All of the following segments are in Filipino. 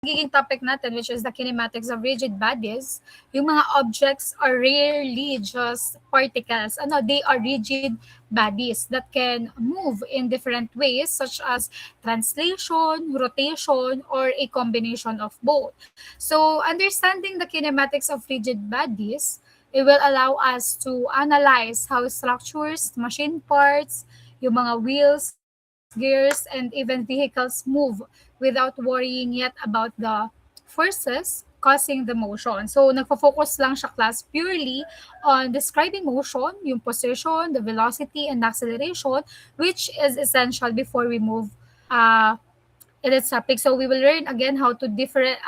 magiging topic natin, which is the kinematics of rigid bodies, yung mga objects are rarely just particles. They are rigid bodies that can move in different ways, such as translation, rotation, or a combination of both. So, understanding the kinematics of rigid bodies, it will allow us to analyze how structures, machine parts, yung mga wheels, gears, and even vehicles move without worrying yet about the forces causing the motion. So, nagfo-focus lang siya class purely on describing motion, yung position, the velocity, and acceleration, which is essential before we move uh, in its topic. So, we will learn again how different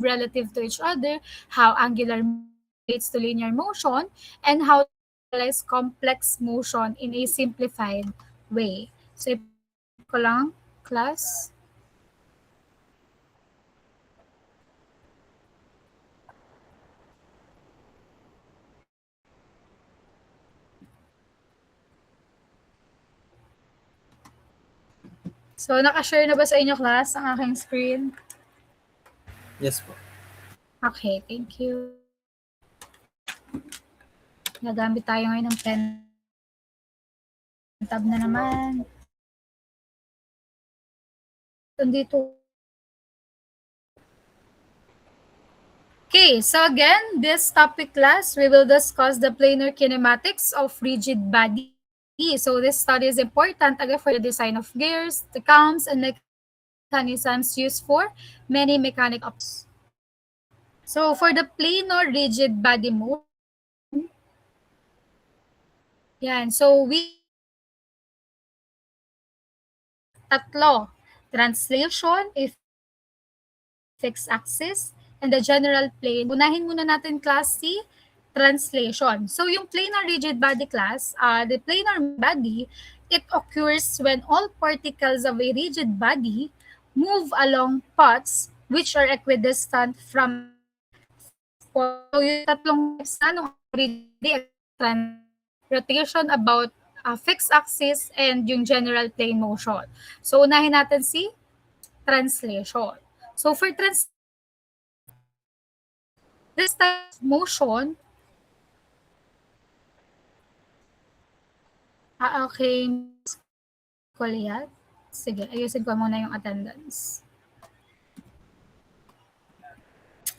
relative to each other, how angular motion relates to linear motion, and how to visualize complex motion in a simplified way. So, ipapakita ko lang, class. So, naka-share na ba sa inyo, class, ang aking screen? Yes po. Okay, thank you. Nagamit tayo ngayon ng pen tab na naman. Nandito. Okay, so again, this topic class, we will discuss the planar kinematics of rigid body. So this study is important again for the design of gears, the cams, and mechanisms used for many mechanic ops. So for the planar rigid body motion, yan. So we tatlo, translation, a fixed axis, and the general plane. Unahin muna natin class C, translation. So yung planar rigid body class, the planar body, it occurs when all particles of a rigid body move along paths which are equidistant from so yung tatlong types na nung rigid rotation about fixed axis and yung general plane motion. So unahin natin si translation. So for this type of motion, okay, Kulihat. Sige, ayusin ko muna yung attendance.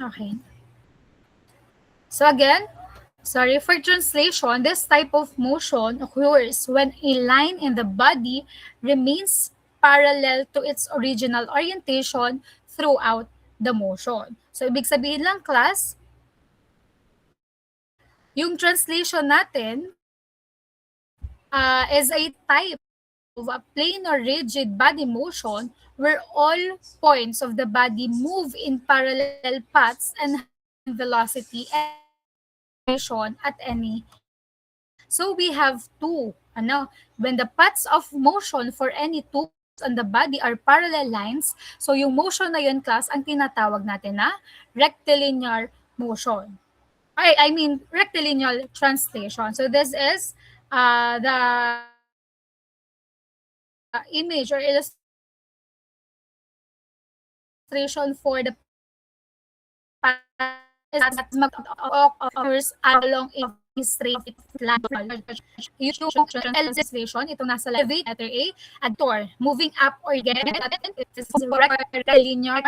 Okay. So again, sorry, for translation, this type of motion occurs when a line in the body remains parallel to its original orientation throughout the motion. So, ibig sabihin lang, class, yung translation natin is a type of a plain or rigid body motion where all points of the body move in parallel paths and have velocity and motion at any. So we have two. When the paths of motion for any two on the body are parallel lines, so yung motion na yun, class, ang tinatawag natin na rectilinear motion. I mean rectilinear translation. So this is the image or illustration for the is that occurs along a straight line. Yung illustration, itong nasa letter A, adtor, moving up or down, it is rectilinear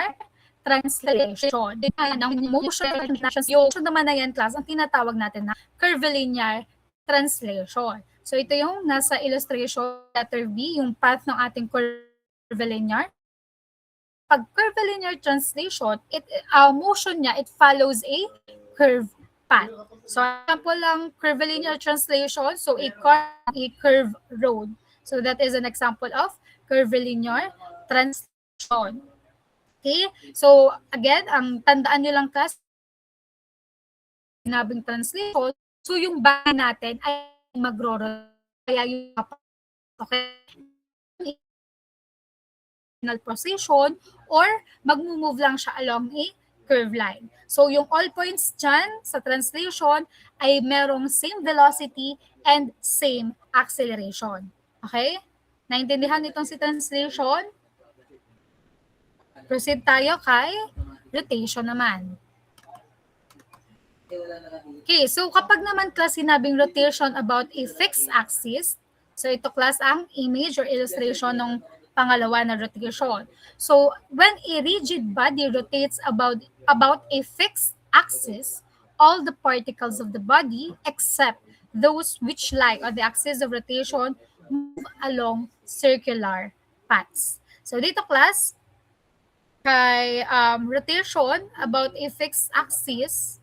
translation. Ng motion translation, yung naman na yan, class, ang tinatawag natin na curvilinear translation. So ito yung nasa illustration, letter B, yung path ng ating curvilinear. Pag curvilinear translation, motion niya, it follows a curve path. So, example lang, curvilinear translation, so a curve road. So, that is an example of curvilinear translation. Okay? So, again, ang tandaan nyo lang class, sinabing translation, so yung body natin ay magro-rotate. Kaya yung okay, position or mag-move lang siya along a curve line. So yung all points dyan sa translation ay merong same velocity and same acceleration. Okay? Naintindihan nitong si translation? Proceed tayo kay rotation naman. Okay, so kapag naman class sinabing rotation about a fixed axis, so ito class ang image or illustration ng pangalawa na rotation. So when a rigid body rotates about a fixed axis, all the particles of the body except those which lie on the axis of rotation move along circular paths. So dito class, kay rotation about a fixed axis,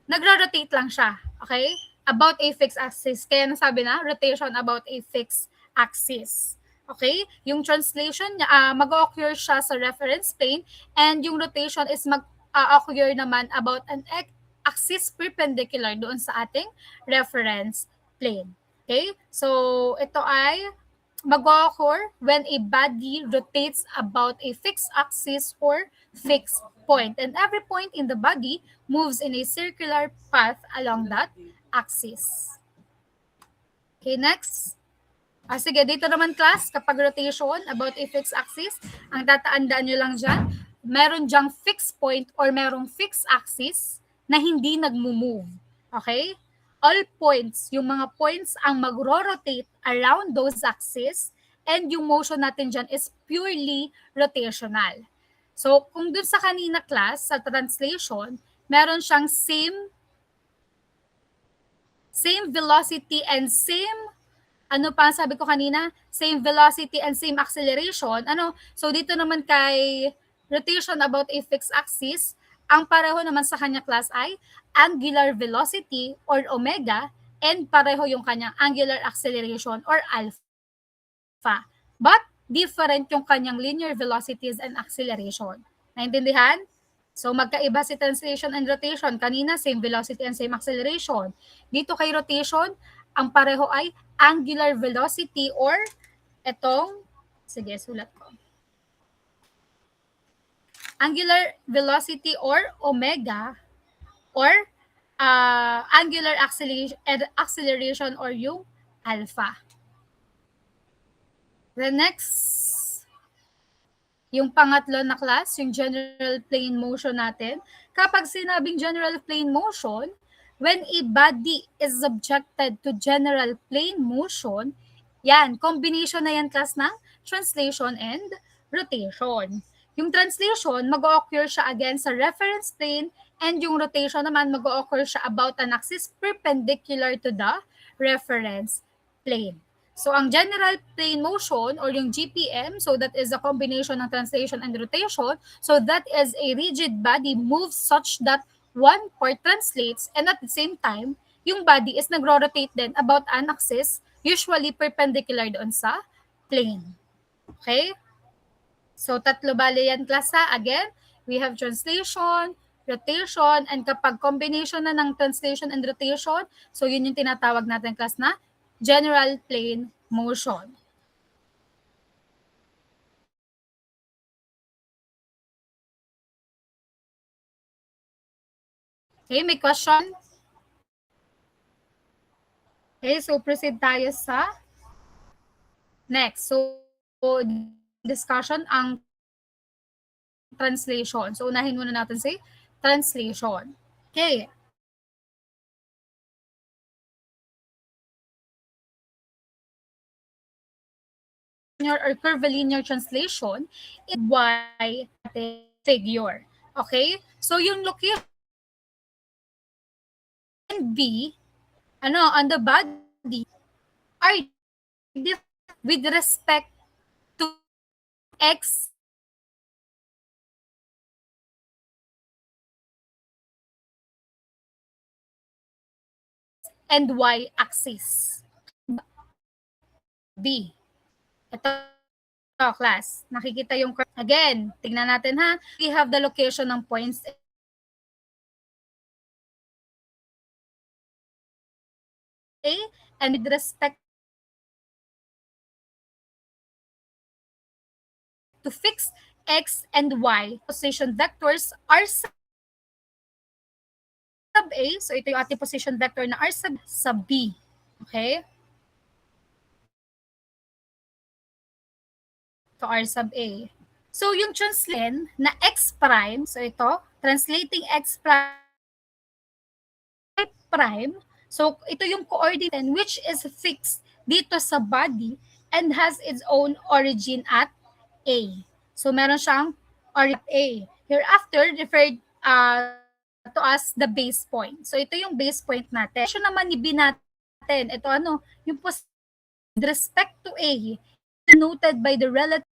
nagro-rotate lang siya, okay? About a fixed axis. Kaya nasabi na, rotation about a fixed axis. Okay? Yung translation niya, mag-occur siya sa reference plane and yung rotation is mag-occur naman about an axis perpendicular doon sa ating reference plane. Okay? So, ito ay mag-occur when a body rotates about a fixed axis or fixed point, and every point in the body moves in a circular path along that axis. Okay, next. Sige, dito naman class, kapag rotation about a fixed axis, ang tatandaan nyo lang dyan, meron dyang fixed point or merong fixed axis na hindi nagmo-move. Okay? All points, yung mga points ang magro-rotate around those axes, and yung motion natin dyan is purely rotational. So, kung dun sa kanina class, sa translation, meron siyang same velocity and same, ano pa sabi ko kanina? Same velocity and same acceleration. So, dito naman kay rotation about a fixed axis, ang pareho naman sa kanya class ay angular velocity or omega, and pareho yung kanyang angular acceleration or alpha. But different yung kanyang linear velocities and acceleration. Naintindihan? So magkaiba si translation and rotation. Kanina same velocity and same acceleration. Dito kay rotation, ang pareho ay angular velocity or etong, sige sulat ko. Angular velocity or omega or angular acceleration or yung alpha. The next, yung pangatlo na class, yung general plane motion natin. Kapag sinabing general plane motion, when a body is subjected to general plane motion, yan, combination na yan class ng translation and rotation. Yung translation, mag-occur siya again sa reference plane, and yung rotation naman mag-occur siya about an axis perpendicular to the reference plane. So, ang general plane motion or yung GPM, so that is a combination ng translation and rotation. So, that is a rigid body moves such that one part translates, and at the same time, yung body is nagro-rotate din about an axis, usually perpendicular doon sa plane. Okay? So, tatlo bale yan class ha. Again, we have translation, rotation, and kapag combination na ng translation and rotation, so yun yung tinatawag natin class na general plane motion. Okay, may question? Okay, so proceed tayo sa next. So, discussion ang translation. So, unahin muna natin si translation. Okay. Or curvilinear translation is y figure. Okay? So, yung location B, on the body are different with respect to x and y axis. B. Ito class. Nakikita yung curve. Again, tingnan natin ha. We have the location ng points A, and with respect to fix x and y, position vectors r sub A. So, ito yung ating position vector na r sub B. Okay? To r sub A. So yung translating na x prime, so ito, translating x prime prime. So ito yung coordinate which is fixed dito sa body and has its own origin at A. So meron siyang origin at A. Hereafter referred to as the base point. So ito yung base point natin. Siya naman ni B natin. Ito ano, yung position with respect to A is denoted by the relative